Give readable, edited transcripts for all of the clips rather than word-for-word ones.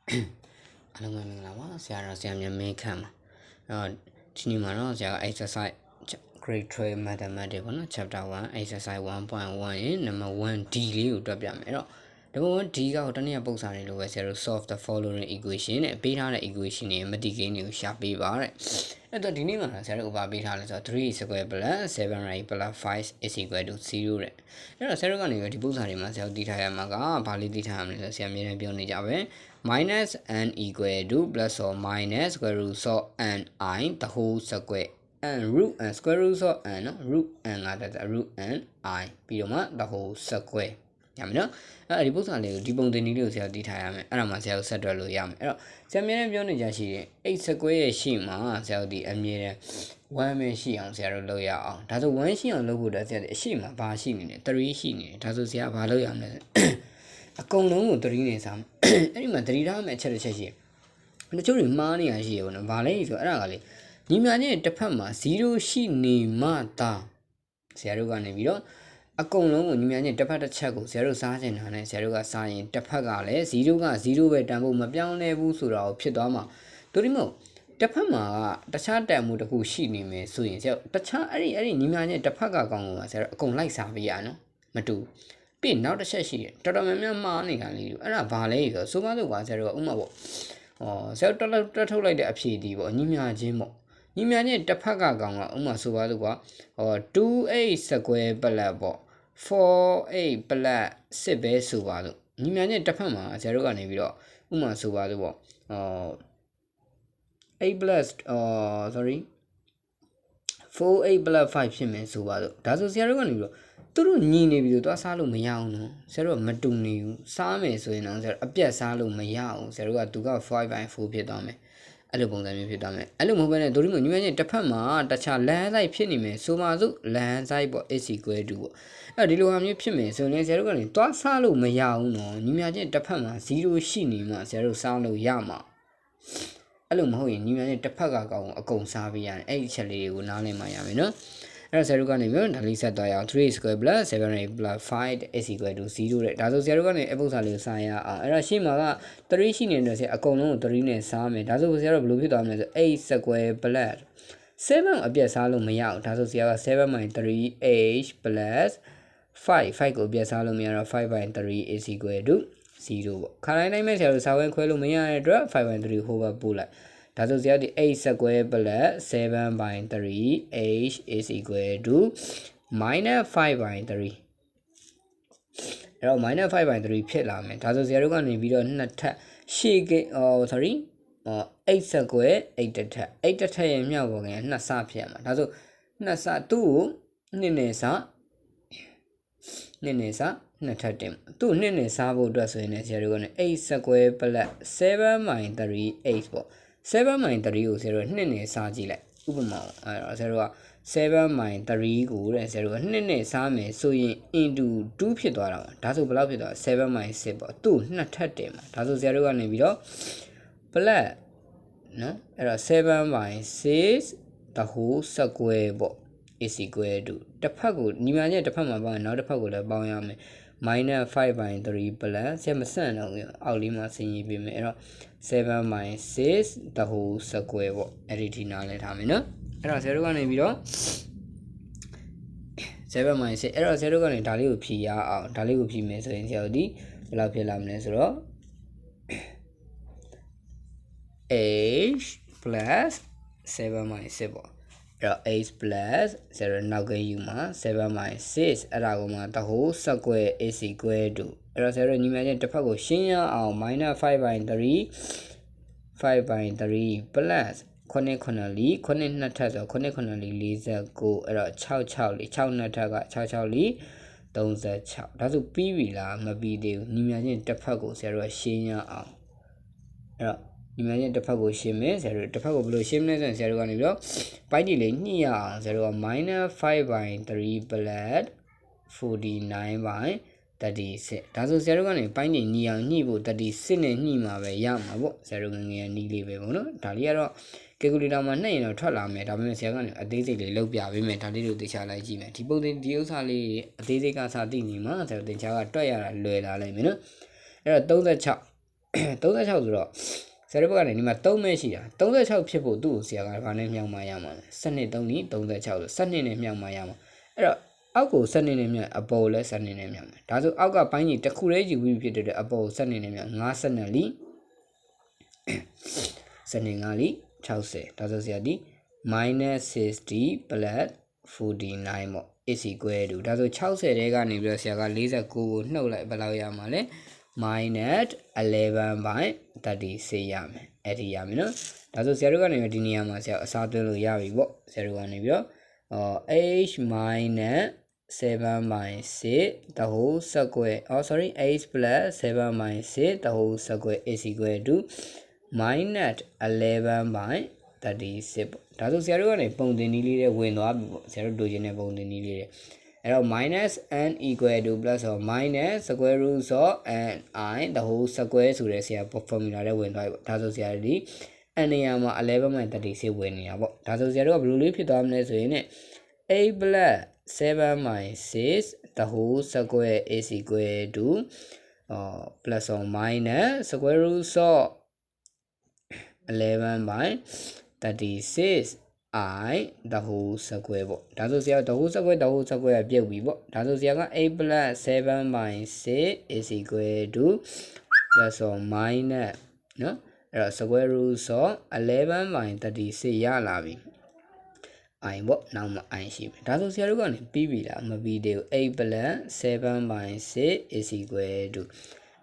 အားလုံးပဲမင်္ဂလာပါဆရာတော်ဆရာမြတ်မင်းခန့်ပါဒီနေ့မှာတော့ဆရာက exercise grade 12 mathematics ပေါ့နော် chapter 1 exercise 1.1 ရဲ့ number 1D လေးကိုတွက်ပြမယ်အဲ့တော့number 1D ကတနည်းပုံစံလေးလိုပဲဆရာတို့ solve the following equation နဲ့ပေးထားတဲ့ equation တွေမတိကိန်းတွေကိုရှာပေးပါတဲ့အဲ့တော့ဒီနေ့မှာဆရာတို့ဘာပေးထားလဲဆိုတော့3 square plus 7 plus 5 is equal to 0တဲ့အဲ့တော့ဆရာတို့ကနေဒီပုံစံတွေမှာဆရာတို့တည်ထားရမှာကဘာလေးတည်ထားရမလဲဆိုဆရာအမြဲတမ်းပြောနေကြပဲ minus n equal to plus or minus square root of n I the whole square and root and square root of n နော် root n ကတည်းက root n I ပြီးတော့မှ the whole square ရမယ်နော်အဲ့ဒီပုံစံလေးကိုဒီပုံသင်နည်းလေးကိုဆရာတည်ထားရမယ်အဲ့ဒါမှဆရာတို့ဆက်တွက်လို့ရမယ်အဲ့တော့ဆရာအမြဲတမ်းပြောနေကြရှိတယ်8 square ရဲ့ရှေ့မှာဆရာတို့ဒီအမြဲတမ်း1ပဲရှိအောင်ဆရာတို့လုပ်ရအောင်ဒါဆို1ရှိအောင်လုပ်ဖို့တော့ဆရာဒီအရှေ့မှာဘာရှိနေလဲ3ရှိနေတယ်ဒါဆိုဆရာဘာလုပ်ရမလဲအကုန်လုံးကို3နဲ့စားအဲ့ဒီမှာ3ထားမယ်အချက်တစ်ချက်ရှိတယ်တချို့တွေမှားနေရရှိရပေါ့နော်ဘာလဲဆိုတော့အဲ့ဒါကလေညီမချင်းတစ်ဖက်မှာ0ရှိနေမှသာဆရာတို့ကနေပြီးတော့အကုန်လုံးကိုညီမချင်းတစ်ဖက်တစ်ချက်ကိုဆရာတို့စားချင်တာနဲ့ဆရာတို့ကစားရင်တစ်ဖက်ကလည်း0က0ပဲတန်ဖို့မပြောင်းလဲဘူးဆိုတာကိုဖြစ်သွားမှာတို့ဒီမို့တစ်ဖက်မှာကတခြားတန်မှုတစ်ခုရှိနေမယ်ဆိုရင်ဆရာတခြားအဲ့ဒီညီမချင်းတစ်ဖက်ကကောင်းလို့ဆရာတို့အကုန်လိုက်စားပေးရနော်မတူပြီးနောက်တစ်ချက်ရှိတယ်တော်တော်များများမှားနေတာလေးအဲ့ဒါဘာလဲဆိုတော့ဆိုပါတော့ဆရာတို့ကဥမာပေါ့ဆရာတို့တက်ထုတ်လိုက်တဲ့အဖြေဒီပေါ့ညီမြချင်းပေါ့ညီမြချင်းတစ်ဖက်ကကောင်ကဥမာဆိုပါတော့2a square plus ပေါ့4a plus 6ပဲဆိုပါတော့ညီမြချင်းတစ်ဖက်မှာဆရာတို့ကနေပြီးတော့ဥမာဆိုပါတော့a plus sorry 4a plus 5ဖြစ်မယ်ဆိုပါတော့ဒါဆိုဆရာတို့ကနေပြီးတော့သူတို့ညီနေပြီဆိုတော့စားလို့မရအောင်နော်ဆရာတို့ကမတူနေဘူးစားမယ်ဆိုရင်တော့ဆရာတို့အပြတ်စားလို့မရအောင်ဆရာတို့ကသူက 5/4 ဖြစ်သွားမယ်အဲ့လိုပုံစံမျိုးဖြစ်သွားမယ်အဲ့လိုမဟုတ်ဘဲနဲ့တို့ဒီမှာညီမချင်းတစ်ဖက်မှာတခြားလမ်းဆိုင်ဖြစ်နေမယ်ဆိုမှဆိုလမ်းဆိုင်ပေါ့ is equal to ပေါ့အဲ့ဒီလိုဟာမျိုးဖြစ်မယ်ဆိုရင်ဆရာတို့ကနေသွားစားလို့မရအောင်နော်ညီမချင်းတစ်ဖက်မှာ0ရှိနေမှဆရာတို့စားလို့ရမှာအဲ့လိုမဟုတ်ရင်ညီမချင်းတစ်ဖက်ကကောင်အကုန်စားပေးရတယ်အဲ့ဒီချက်လေးတွေကိုနားလည်မှရမယ်နော်အဲ့တော့ဆရာတို့ကနေမျိုးဒါလေးဆက်သွားရအောင်3 square plus 7a plus 5 is equal to 0တဲ့ဒါဆိုဆရာတို့ကနေအပု္ပ္ပစာလေးကိုစားရအောင်အဲ့တော့ရှေ့မှာက3ရှိနေတယ်ဆရာအကုန်လုံးကို3နဲ့စားမယ်ဒါဆိုဆရာတို့ဘယ်လိုဖြစ်သွားမလဲဆို8 square plus 7အပြည့်စားလို့မရအောင်ဒါဆိုဆရာက7 - 3h plus 5ကိုအပြည့်စားလို့မရတော့5/3 is equal to 0ပေါ့ခါတိုင်းမဲ့ဆရာတို့စာဝဲခွဲလို့မရတဲ့အတွက်5/3 ဟိုဘက်ပို့လိုက်ဒါဆိုဆရာဒီ8 square plus 7/3h is equal to minus 5/3အဲ့တော့ minus 5/3ဖြစ်လာမယ်ဒါဆိုဆရာတို့ကနေပြီးတော့နှစ်ထပ်ရှေ့ကsorry 8 square 8တစ်ထပ်8တစ်ထပ်ရဲ့မြောက်ပေါ်ကနှစ်ဆဖြစ်ရမှာဒါဆိုနှစ်ဆသူ့ကိုနှစ်နဲ့ဆနှစ်ထပ်တင်သူ့နှစ်နဲ့စားဖို့အတွက်ဆိုရင်လည်းဆရာတို့ကနေ8 square plus 7/3h ပေါ့7/3ကိုဆရာတို့2နဲ့စားကြည့်လိုက်ဥပမာအဲ့တော့ဆရာတို့က7/3ကိုတဲ့ဆရာတို့က2နဲ့စားမယ်ဆိုရင် into 2ဖြစ်သွားတာပါဒါဆိုဘယ်လောက်ဖြစ်သွား7/6ပေါ့သူ့နှစ်ထပ်တင်မှာဒါဆိုဆရာတို့ကနေပြီးတော့ plus နော်အဲ့တော့7/6 the whole square ပေါ့ is equal to တစ်ဖက်ကိုညီမချင်းတစ်ဖက်မှာပေါင်းရင်နောက်တစ်ဖက်ကိုလည်းပေါင်းရမယ်minus 5/3 plus ဆက်မဆန့်တော့ဘူးအောက်လေးမှာဆင်းရေးပေးမယ်အဲ့တော့7/6 the whole square ပေါ့အဲ့ဒီဒီနားလဲထားမယ်နော်အဲ့တော့ဆရာတို့ကနေပြီးတော့7/6အဲ့တော့ဆရာတို့ကနေဒါလေးကိုဖြည့်ရအောင်ဒါလေးကိုဖြည့်မယ်ဆိုရင်ဆရာတို့ဒီဘယ်လောက်ဖြစ်လာမလဲဆိုတော့ h plus 7/6ပေါ့အဲ့တော့ h plus 0နောက်ကယူမှာ7/6အဲ့ဒါကိုမှ the whole square is equal to အဲ့တော့ဆရာတို့ညီမချင်းတစ်ဖက်ကိုရှင်းရအောင် minus 5/3 plus 9 နှစ်ထပ်ဆို9 49အဲ့တော့6နှစ်ထပ်က6 36ဒါဆိုပြီးပြီလားမပြီးသေးဘူးညီမချင်းတစ်ဖက်ကိုဆရာတို့ရှင်းရအောင်အဲ့တော့ညီမချင်းတစ်ဖက်ကိုရှင်းမယ်ဆရာတို့တစ်ဖက်ကိုဘယ်လိုရှင်းမလဲဆိုရင်ဆရာတို့ကနေပြီးတော့ပိုင်းတီလေးညှိရအောင်ဆရာတို့က minus 5/3 plus 49/36ဒါဆိုဆရာတို့ကနေပိုင်းတီညှိအောင်ညှိဖို့36နဲ့ညှိမှာပဲရမှာပေါ့ဆရာတို့ငငယ်နီးလေးပဲပေါ့နော်ဒါလေးကတော့ calculator မှာနှိပ်ရင်တော့ထွက်လာမယ်ဒါပေမဲ့ဆရာကနေအသေးစိတ်လေးလုပ်ပြပေးမယ်ဒါလေးတို့သိချလိုက်ကြည့်မယ်ဒီပုံစံဒီဥစ္စာလေးအသေးစိတ်ကစာသိနေမှာဆရာတို့သင်ချာကတွက်ရတာလွယ်လာလိမ့်မယ်နော်အဲ့တော့36 36ဆိုတော့ဆရာတို့ဘက်ကနေဒီမှာ3ပဲရှိတာ36ဖြစ်ဖို့သူ့ကိုဆရာကဘာနဲ့မြောက်မှရမှာလဲစနစ်3နီး36ဆိုစနစ်နဲ့မြောက်မှရမှာအဲ့တော့အောက်ကိုစနစ်နဲ့မြောက်အပေါ်လည်းစနစ်နဲ့မြောက်မယ်ဒါဆိုအောက်ကပိုင်းကြီးတစ်ခုတည်းယူပြီးဖြစ်တဲ့အပေါ်ကိုစနစ်နဲ့မြောက်5စနစ်လီစနစ်5လီ60ဒါဆိုဆရာဒီ-60 plus 49ပေါ့is equal to ဒါဆို60တဲကနေပြီးတော့ဆရာက49ကိုနှုတ်လိုက်ဘယ်လောက်ရမှာလဲ-11 by 36ရမယ်အဲ့ဒီရမယ်နော်ဒါဆိုဆရာတို့ကနေဒီနေရာမှာဆရာအစားသွင်းလို့ရပြီပေါ့ဆရာတို့ကနေပြီးတော့h minus 7 by 6 the whole square h plus 7 by 6 the whole square is equal to minus 11 by 36ပေါ့ဒါဆိုဆရာတို့ကနေပုံသင်နည်းလေးတွေဝင်သွားပြီပေါ့ဆရာတို့လိုချင်တဲ့ပုံသင်နည်းလေးတွေအဲ့တော့ minus n equal to plus or minus square root of n I the whole square ဆိုတဲ့ဆရာ formula တွေဝင်သွားပြီပေါ့ဒါဆိုဆရာဒီ n နေရာမှာ11 by 36ဝင်နေတာပေါ့ဒါဆိုဆရာတို့ကဘယ်လိုလေးဖြစ်သွားမလဲဆိုရင်8 plus 7 by 6 the whole square is equal to plus or minus square root of 11 by 36 I the whole square ပေါ့ဒါဆိုဆရာ the whole square ကပြုတ်ပြီပေါ့ဒါဆိုဆရာက8 plus 7 by 6 is equal to plus or minus နော်အဲ့တော့ square root of 11 by 36ရလာပြီ I ပေါ့နောက်မှာ I ရှိပြီဒါဆိုဆရာတို့ကနေပြီးပြီလားမပြီးသေးဘူး8 plus 7 by 6 is equal to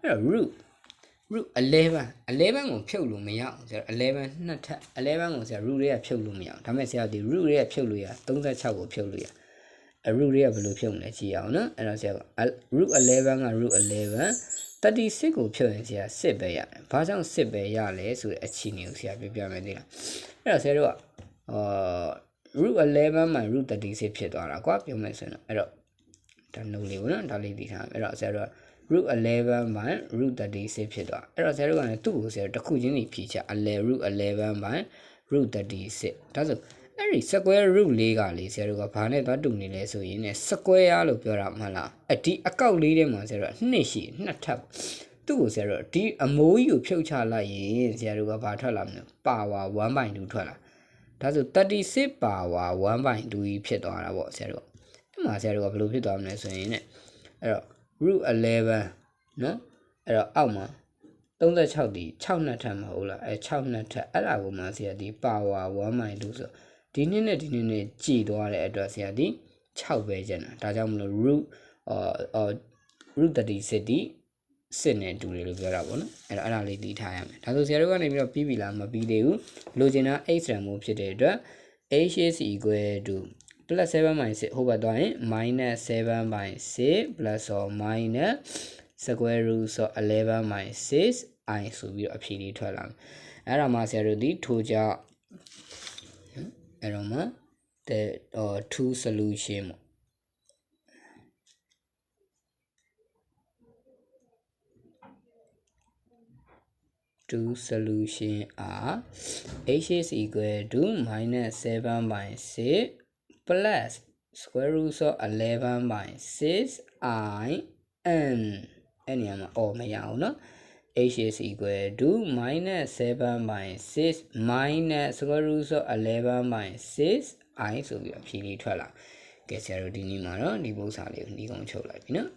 အဲ့တော့ root 11ကိုဖြုတ်လို့မရအောင်ဆရာ11နှစ်ထပ်11ကိုဆရာ root တွေကဖြုတ်လို့မရအောင်ဒါမဲ့ဆရာဒီ root တွေကဖြုတ်လို့ရ36ကိုဖြုတ်လို့ရroot တွေကဘယ်လိုဖြုတ်မလဲကြည့်အောင်နော်အဲ့တော့ဆရာက root 11က root 11 36ကိုဖြုတ်ရင်ဆရာ10ပဲရတယ်ဘာကြောင့်10ပဲရလဲဆိုတဲ့အခြေအနေကိုဆရာပြပြမယ်သိလားအဲ့တော့ဆရာတို့ကroot 11 မှာ root 36ဖြစ်သွားတာကွာပြောမယ်ဆိုရင်အဲ့တော့ဒါနှုတ်လေးပေါ့နော်ဒါလေးသိထားမယ်အဲ့တော့ဆရာတို့ကroot 11 by root 36ဖြစ်သွားအဲ့တော့ဆရာတို့ကလည်းသူ့ကိုဆရာတို့တစ်ခုချင်းစီဖြည့်ချroot 11 by root 36ဒါဆိုအဲ့ဒီ square root လေးကလေဆရာတို့ကဘာနဲ့သွားတူနေလဲဆိုရင် square လို့ပြောတာမှလားဒီအကောက်လေးထဲမှာဆရာတို့နှစ်ရှိနှစ်ထပ်သူ့ကိုဆရာတို့ဒီအမိုးကြီးကိုဖြုတ်ချလိုက်ရင်ဆရာတို့ကဘာထွက်လာမလဲ power 1/2 ထွက်လာဒါဆို36 power 1/2 ကြီးဖြစ်သွားတာပေါ့ဆရာတို့အဲ့မှာဆရာတို့ကဘယ်လိုဖြစ်သွားမလဲဆိုရင်အဲ့တော့root 11နော်အဲ့တော့အောက်မှာ36ဒီ6နှစ်ထပ်မဟုတ်လားအဲ6နှစ်ထပ်အဲ့ဒါကိုမှဆရာဒီ power 1/2ဆိုဒီနှစ်နဲ့ဒီနှစ်နဲ့ကြည်သွားတဲ့အတွက်ဆရာဒီ6ပဲကျန်တာဒါကြောင့်မလို့ root 36ဒီစစ်နဲ့တူတယ်လို့ပြောတာပေါ့နော်အဲ့တော့အဲ့ဒါလေးသိထားရမယ်ဒါဆိုဆရာတို့ကနေပြီးတော့ပြီးပြီလားမပြီးသေးဘူးလိုချင်တာ h ရန်မို့ဖြစ်တဲ့အတွက် h is equal to plus 7 by 6ဟိုဘက်သွားရင်minus 7 by 6 plus or minus square root of 11 by 6 I ဆိုပြီးတော့အဖြေလေးထွက်လာမယ်အဲ့ဒါမှဆရာတို့ဒီထိုးကြအဲ့တော့မှ the two solution ပေါ့two solution are h is equal to minus 7 by 6 plus square root of 11 by 6 I n အဲ့နေရာမှာမရအောင်နော် h is equal to minus 7 by 6 minus square root of 11 by 6 I ဆိုပြီးအဖြေလေးထွက်လာကဲဆရာတို့ဒီနေ့မှာတော့ဒီပုဒ်စာလေးကိုနှီးကုံချုပ်လိုက်ပြီနော်